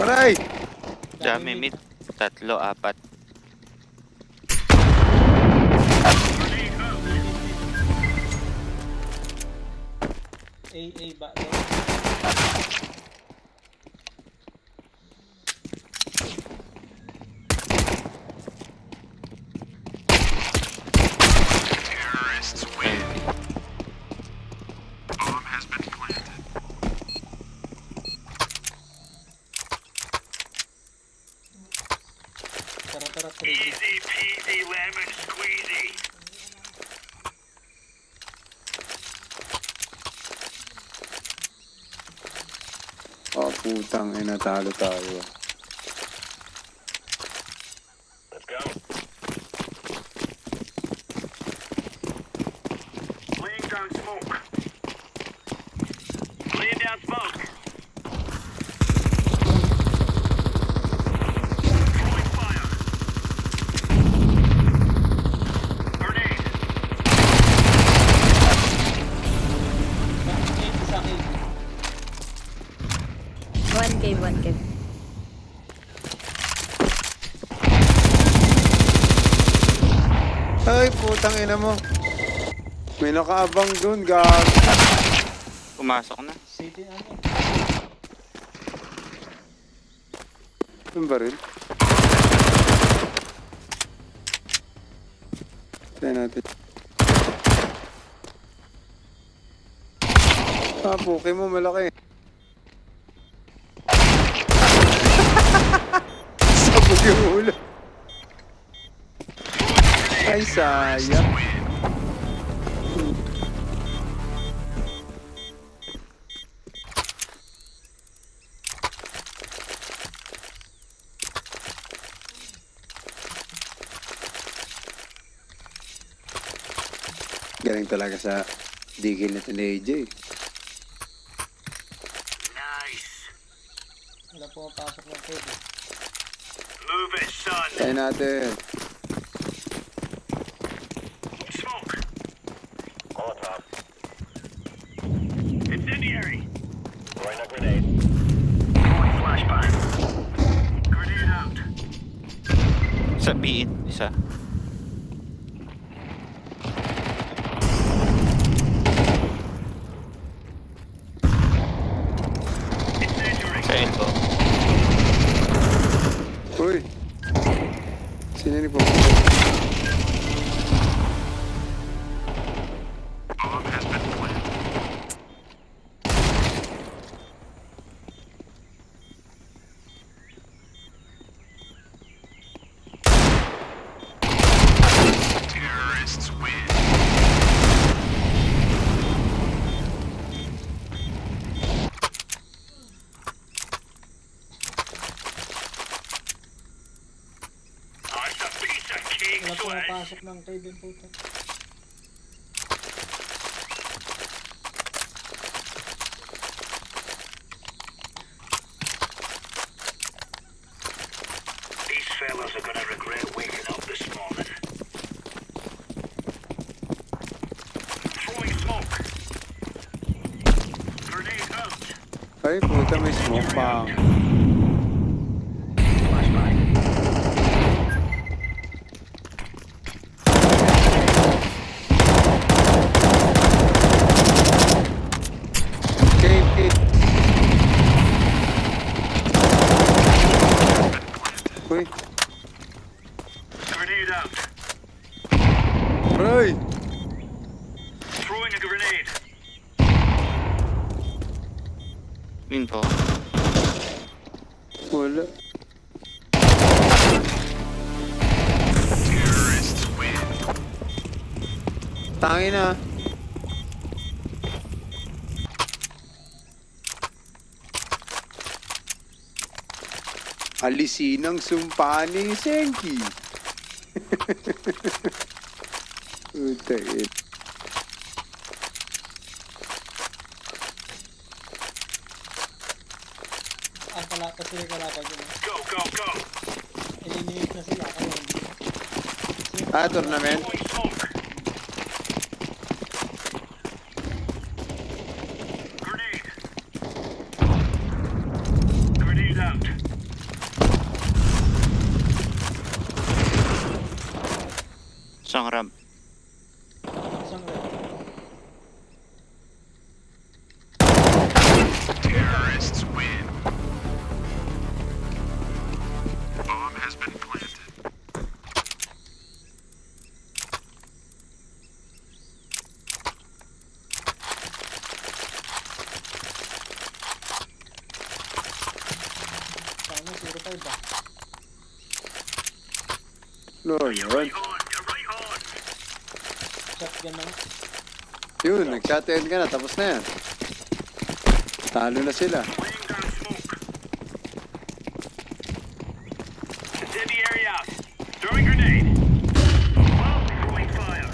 Aray! Dami mid. 3, 4. A ba? Tara, Easy peasy lemon squeezy. Oh, putang ina, talo tayo. Let's go. Laying down smoke. Laying down smoke. Throwing fire. Grenade. Sa akin. 1K. Ay, putang ina mo. May nakaabang dun, gag. Pumasok na. City ano? Yung baril. Tayo natin. Ah, puke mo, malaki. Sabog yung ulo. Ay, sayang. Galing talaga sa digil na ni AJ. Nice. Wala pumapasok ng pwede. Move it, son. Tayo natin. Smoke. Molotov. Incendiary. Throwing a grenade. Throwing flashbang. Grenade out. Sabihin. Isa. Incendiary. Sa elbow. Uy! Sino ni po? Bomb has been planted. Terrorists win. Oh, it's a piece of cake, Wala Sledge. pumapasok ng Kevin puto. These fellas are gonna regret waking up this morning. Throwing smoke. Grenade out. Ay, puta, may smoke pang. Flashbang. Cave, cave. Uy! Grenade out. Aray! Throwing a grenade. Yun po. Wala. Terrorists win. Tangin na. Alisinang sumpa ni Senki. Puta eh. Sila kalaban yun. Go, go, go. Eliminate na sila. Kaya hindi. Ah, tournament? Throwing smoke. Grenade. Grenade out. Isang ramp. Isang red. Terrorists win. Bomb has been planted. Sana 0-5 ba? No, yun. On, you're right on. Shotgun na nga. Yun, nag-shotgun ka na. Tapos na yan. Talo na sila. Laying down smoke. Incendiary out. Throwing grenade. Bomb throwing fire.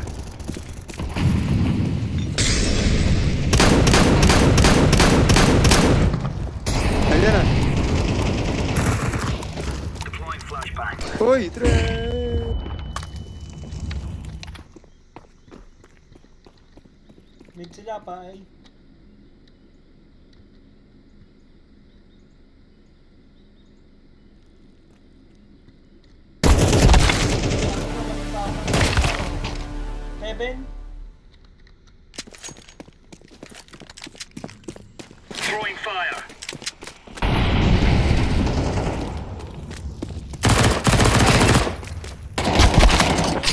Ayan na. Deploying flashbang. Uy, tre! Mid sila pa ay. Heaven. Throwing fire.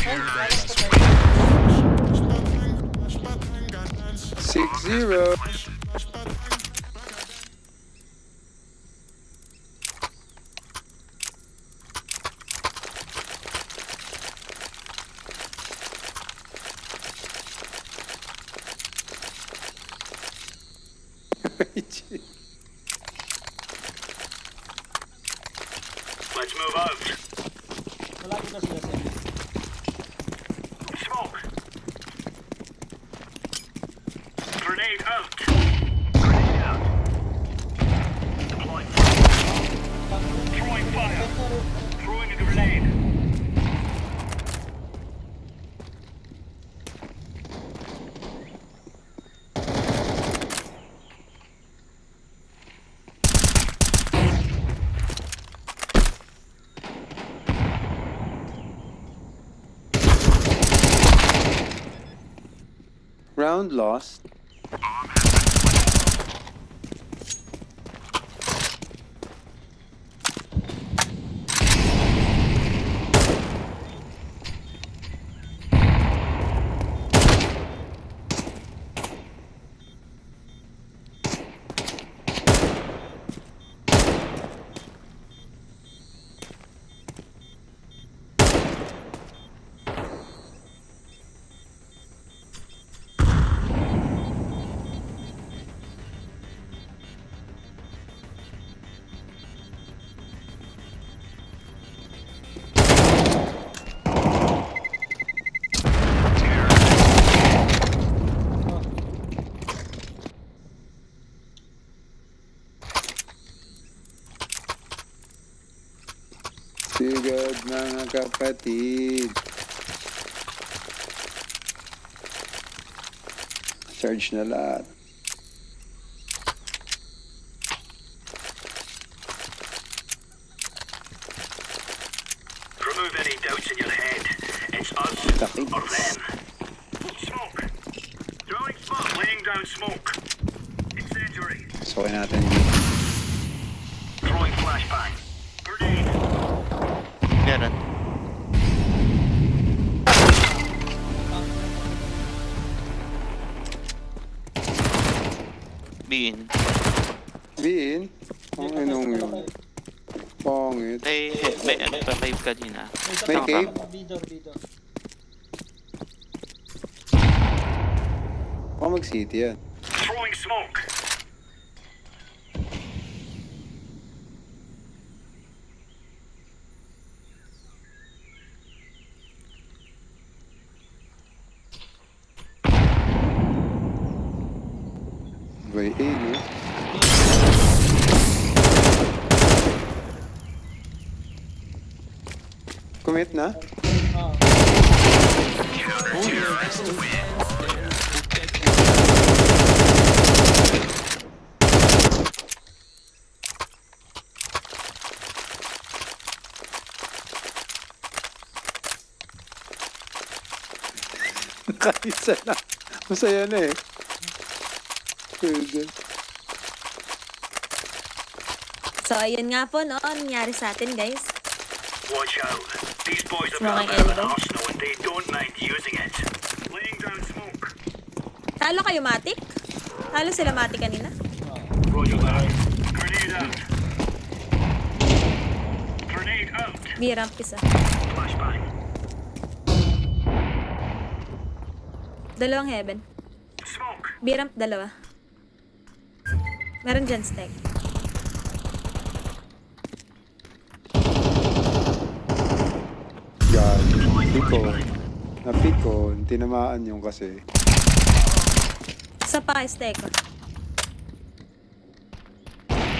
Ay, alas pa tayo. 6-0. Let's move out. Malapit na sila sa Smoke. Grenade out. Grenade out. Deploying fire. Throwing fire. Throwing a grenade. Round lost. Sigad mga kapatid. Charge na lahat. Remove any doubts in your head. It's us Takig. or them. Smoke. Throwing smoke. Laying down smoke. Incendiary. Sokin natin dito. Throwing flashbang. Grenade. Meron. Bin. Bin. Ang inong yun. Pangit. May ano pa 5 kanina. May cave? Bidor, bidor. Baka mag-city yan. Throwing smoke. By A, no? Commit na? Ah. Nakaisa na. Masaya na eh. Pwede. So, ayun nga po, no? Ang nangyari sa atin, guys. Watch out. These boys have Smoking got a bit of an elbow. arsenal and they don't mind using it. Laying down smoke. Talo kayo, Matik? Talo sila, Matik, kanina? Roger that. Grenade out. Grenade out. B-ramp isa. Flashbang. Dalawang heaven. Smoke. B-ramp, dalawa. Meron dyan, stack. God. Piko. Napiko. Tinamaan yung kasi. Isa pa, stack.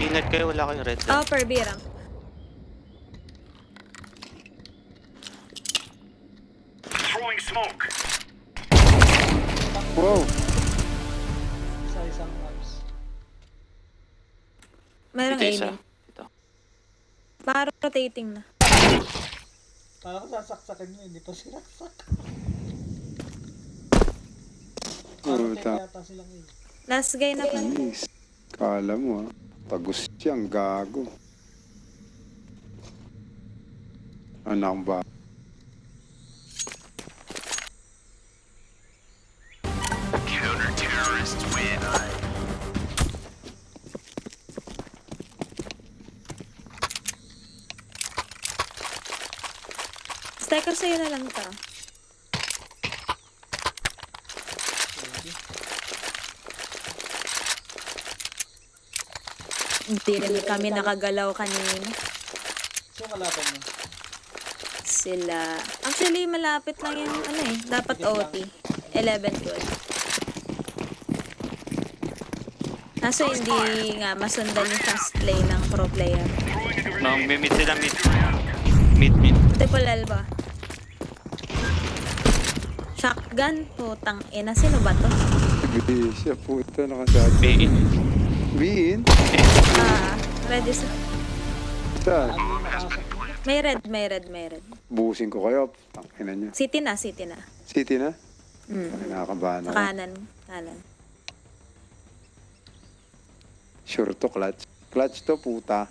Ingat kayo, wala kayong red dot. Upper, B-ramp. Throwing smoke. Wow. Isa-isang arms. Merong Ito isa. aiming. Ito. Para rotating na. Kala ko sasaksakin nyo, hindi pa sinaksak. Oh, Rotate yata silang yun. Last guy na pa. Nice. Kala mo ah. Tagus siyang gago. Anak ba? Counter-terrorists win. Stacker sa'yo na lang to. Hindi rin kami nakagalaw kanina. So, kalaban mo. Sila. Actually, malapit lang yung ano eh. Dapat OT. 11-12. Kaso hindi nga masundan yung fast play ng pro player. Mid sila, mid. Mid. Triple Alba. Shotgun. Putang ina. Sino ba to? Hindi siya puta nakasabi. B-in. Win? Ready sa... Saan? May red. Busin ko kayo. Tangina niyo. City na. City na? Kinakabahan Sa ako. kanan. Sure to clutch. Clutch to puta.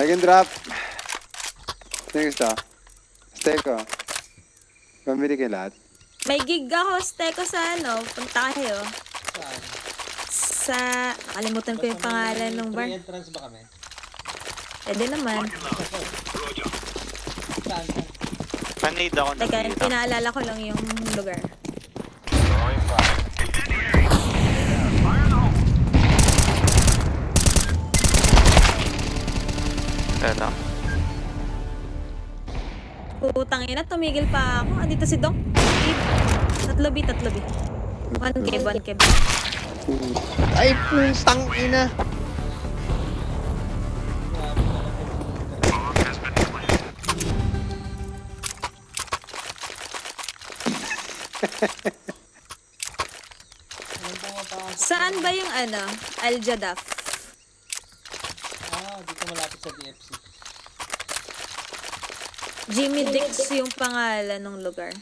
I can drop. Next ah. Steko. Pamili kayo lahat. May gig ako. Steko sa ano. Punta kayo. Saan? Sa... Nakalimutan ko yung pangalan ng bar. Free entrance ba kami? Pwede naman. Saan? Panade ako na. Teka, pinaalala ko lang yung lugar. Pero, Putang ina, tumigil pa ako. Andito si Dong. Tatlo B. 1K. Ay, putang ina. Anong pumapasok? Saan ba yung ano? Al-Jadaf? Dito malapit sa DFC. Jimmy Dix yung pangalan ng lugar.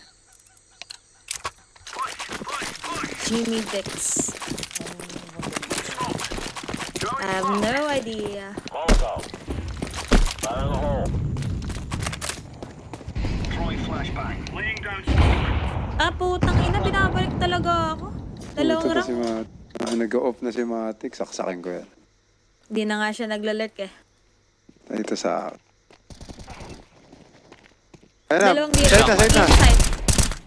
Jimmy Dix. I have no idea. Throwing flashbang. Laying down smoke. Putang ina, binabalik talaga ako. Dalawang Puta round. si Mat. Nag-off na si Matic. Saksakin ko yan. Di na nga siya naglalurk eh. Ito sa... Ayun na. Dalawang Side na, side na. Side.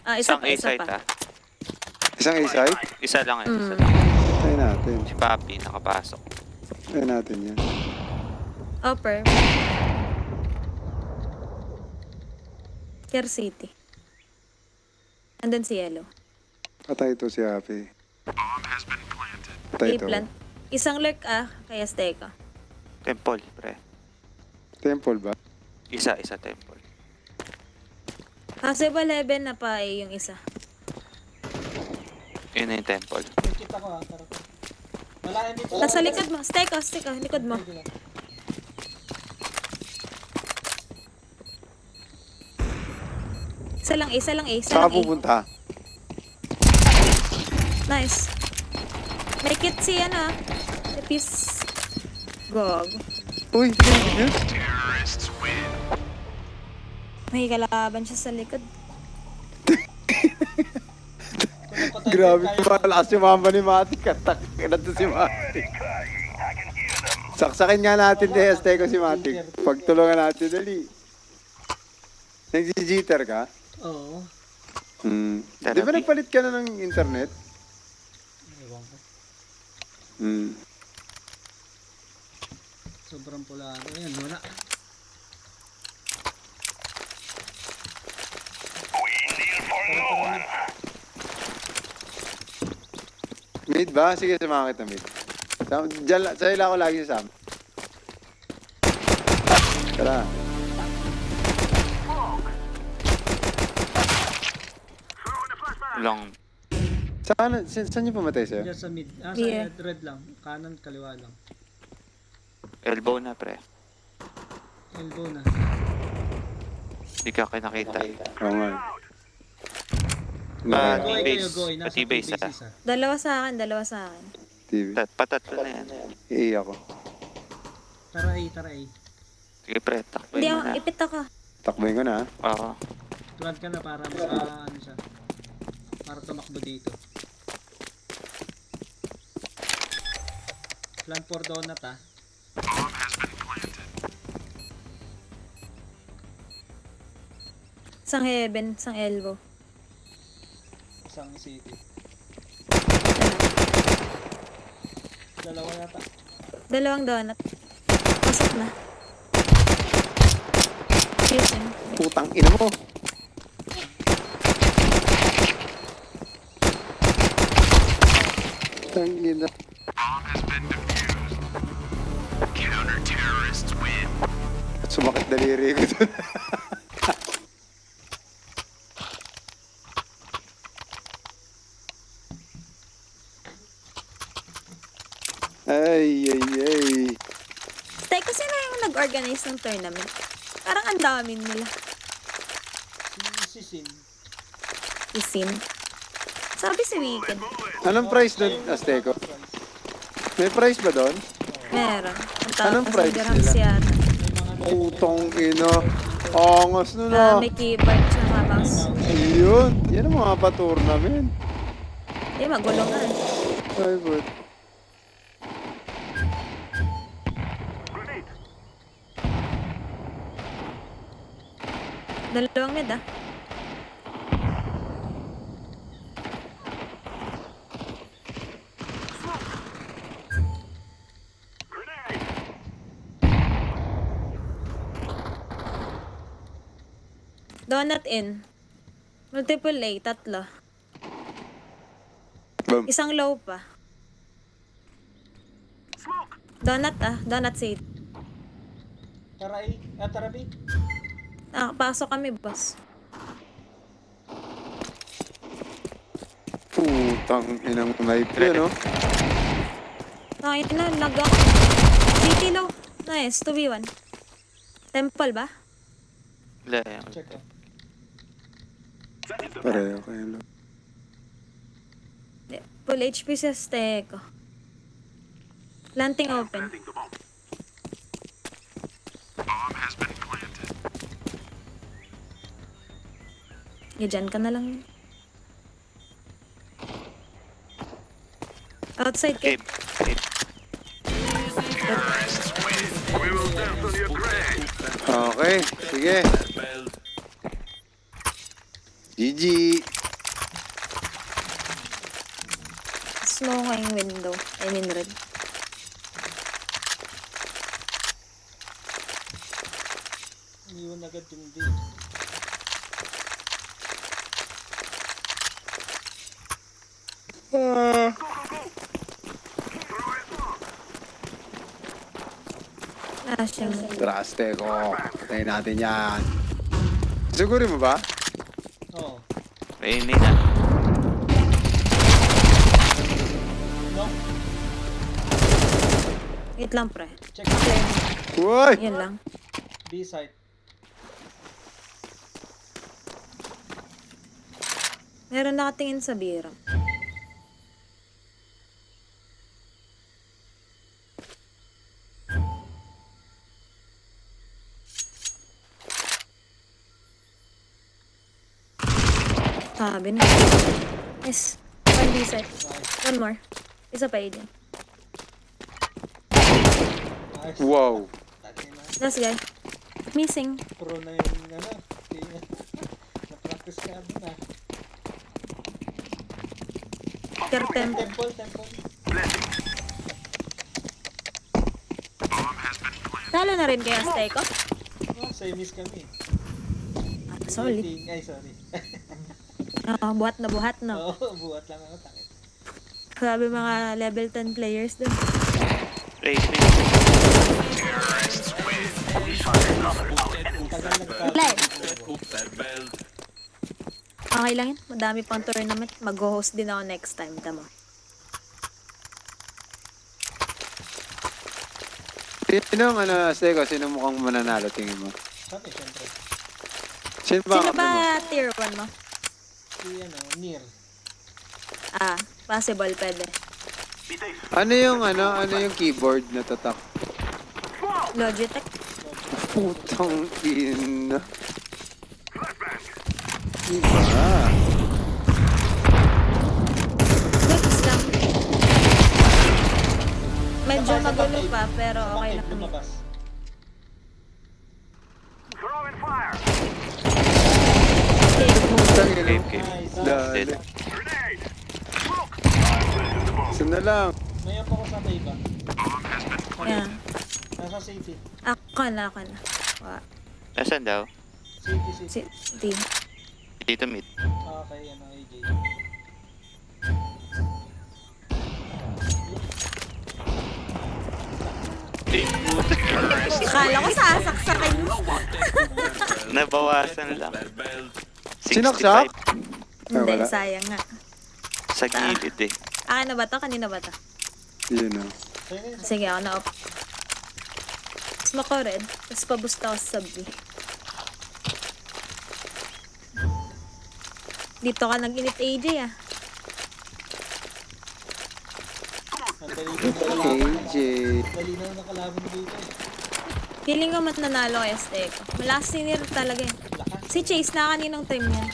Isa isang pa, isa A-side pa. Isang A-side. Isa lang eh. Isa lang. Tayo natin. Si Papi nakapasok. Tayo natin yan. Upper. Care City. Andun si Yellow. Patay ito si Happy. Patay ito. A-plant. Isang lurk kaya Steka. Temple, pre. Temple ba? Isa temple. Possible 11 na pa yung isa. Yun na yung temple. Medkit ako ha. Tara ko. Wala yan dito. Nasa likod mo. Steko, likod mo. Sige lang. Isa lang A, isa lang A, isa Saan lang ka A. pupunta? Nice. May kit si ano ah. Epis. Gog. Uy, yun. May kalaban siya sa likod. Kung napatay ko, Grabe, kaya ko. malakas yung mama ni Mati. Katak, to si Mati. Saksakin nga natin ni Azteco si Mati. Pagtulungan natin, dali. Nag-jitter ka? Oo. Di ba nagpalit ka na ng internet? Ewan ko. Sobrang pula. Ayan, wala. Mid ba? Sige, sumama kita, mid. Sa'yo lang ako lagi sasama. Tara. Long. Saan niyo pumatay sa'yo? Diyan sa mid. Sa Yeah. red lang. Kanan, kaliwa lang. Elbow na, pre. Elbow na. Hindi ka kinakita. Oo nga. Ah, Goy kayo, T-base. goy. Nasa T-base, T-base ah. isa. Dalawa sa akin, dalawa sa akin. TV. Patatlo na yan. Iya ako. Tara A, tara A. Sige, pre. Takboy Hindi mo ako, na. ipit ako. Takboy ko na, ha? Oo. Plant ka na para ano siya. Para tumakbo dito. Plant for donut ah. Isang heaven, isang elbow. Isang city. Dalawa yata. Dalawang donut. Pasok na. Fusing. Putang ina mo. Putang ina. Sumakit daliri ko dun. Ay, ay, ay. Teka, sino yung nag-organize ng tournament? Parang ang dami nila. Si Sin. Isin. Sabi si Wicked. Anong price doon, Azteco? May price ba doon? Meron. Anong price dirhams nila? yata. Putong ina. Angas nun ah. May keyboard siya mga mouse. Ayun. Yan ang mga pa-tournament. Hindi, magulo nga. Ay, but. Dalawang mid ah. Donut in. Multiple A, tatlo. Bum. Isang low pa. Donut ah, donut seed. Tara A. Tara B. Pasok kami, boss. Putang inang knife yun, no? Ay, na, lag ako. City low. Nice, 2v1. Temple ba? Wala. Check ko. Pareho kayo lang. Di, full HP sa Azteco. Planting open. Dyan ka na lang. Outside ka. Game. Game. We will definitely agree. Okay, sige. GG. Slow nga yung window. I mean red. Iniwan agad yung D. Flashing. Traste ko. Patayin natin yan. Sigurin mo ba? Oo. May na. Long. Wait lang, pre. Check. Uy! Yan lang. B side. Meron nakatingin sa bira. Sabi na. Yes. One B side. One more. Isa pa yun. Nice. Wow. Dati na. Last guy. Missing. Pro na yung ano. Na-practice ka din ah. Curtain. Temple. Talo na rin kaya Azteco? Oh, semis kami. Solid. Ay, sorry. Buhat na buhat, no? Oo, buhat lang ako. Takit. Sabi mga level 10 players dun. Race. Tagal nagtatapos. Live. Okay lang yun. Madami pang tournament. Mag-host din ako next time. Tama. Sino ang ano, Azteco? Sino mukhang mananalo tingin mo? Sabi, syempre. Sino ba Sino ang mo? ba tier 1 mo? Si ano, Nier. Possible, pwede. Ano yung keyboard na tatak? Logitech. Putang ina. Iba. Fix lang. Medyo magulo pa, pero okay lang. Lumabas. Throwing fire. Putang ina. Game. Nice. Dali. Grenade. Smoke. Isa na lang. May up ako sa iba. Yeah. Nasa city. Ako na. Nasaan daw? City. Team. Dito mid. Okay, ano, AJ. Akala ko sasaksakin mo. Nabawasan lang. Sinaksak? 65. Hindi, wala. sayang nga. Sa gilid eh. Akin na ba to? Kanina ba to? Yun o. Sa'yo na yun. Sige, ako na-off. Smoke ko red. Tapos pabusta ako sa B. Dito ka nag-init AJ ah. Ang dali AJ. na nakalaban dito. Feeling ko mat nanalo kay Azteco. Malakas si Nier talaga eh. Si Chase na kaninang time yan.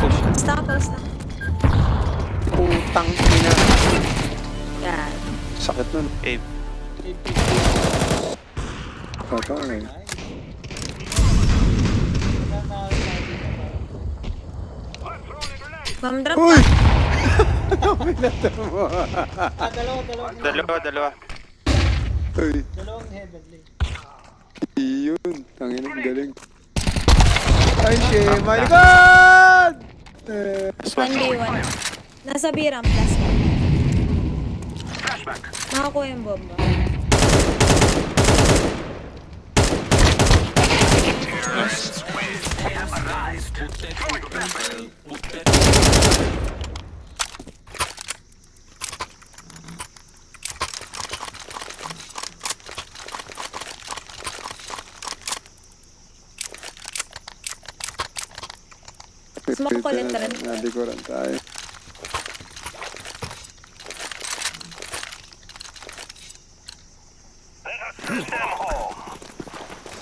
Post na. Putang ina. Yan. Sakit nun. Cave. Patay. Nice. I'm throwing a grenade. Bomb drop Uy! pa. Pinata mo. Dalawa. Uy. Dalawang heavenly. Yun. Tangin ang galing. Ay, shit. My God! 1v1. Nasa B-ramp plus. Flashback. Makakuha yung bomba. Smoke ko ulit rin. Nadikuran tayo.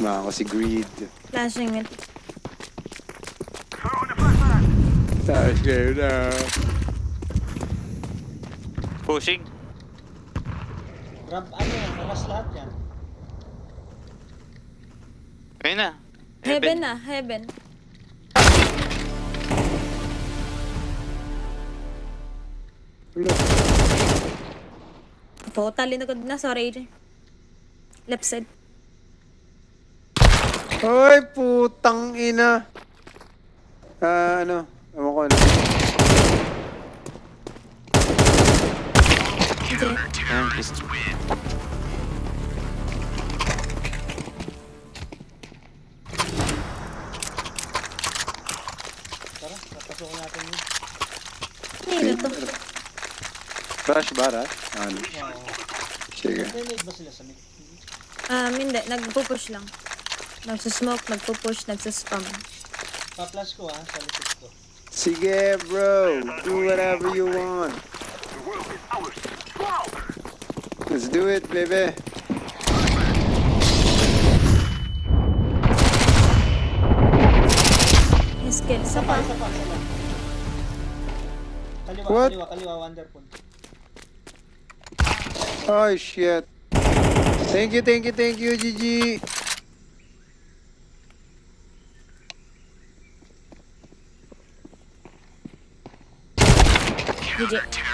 Mga ko si Greed. Flashing it. Throwing a flashbang. Tayo kayo na. Pushing. Ramp, ano yan? Nakas lahat yan. Ayun na. Heaven na, heaven. Wala. Totally na na. Sorry, AJ. Left side. Ay, putang ina. Ano? Ewan ko ano. Ayun, just Tara, napasukan natin yun. Ano yun ito? Rush ba, Rush? Ano? Oo. Sige. Grenade ba sila sa mid? Hindi. Nagpo-push lang. Nagsusmoke, nagpo-push, nagsuspam. Pa-flash ko sa likod ko. Sige, bro. Do whatever you want. The world is ours. Smoke! Let's do it, baby. Yung skill. Sa pa. Isa pa. Kaliwa, What? kaliwa, wonderful. Oh, shit. Thank you, GG. GG.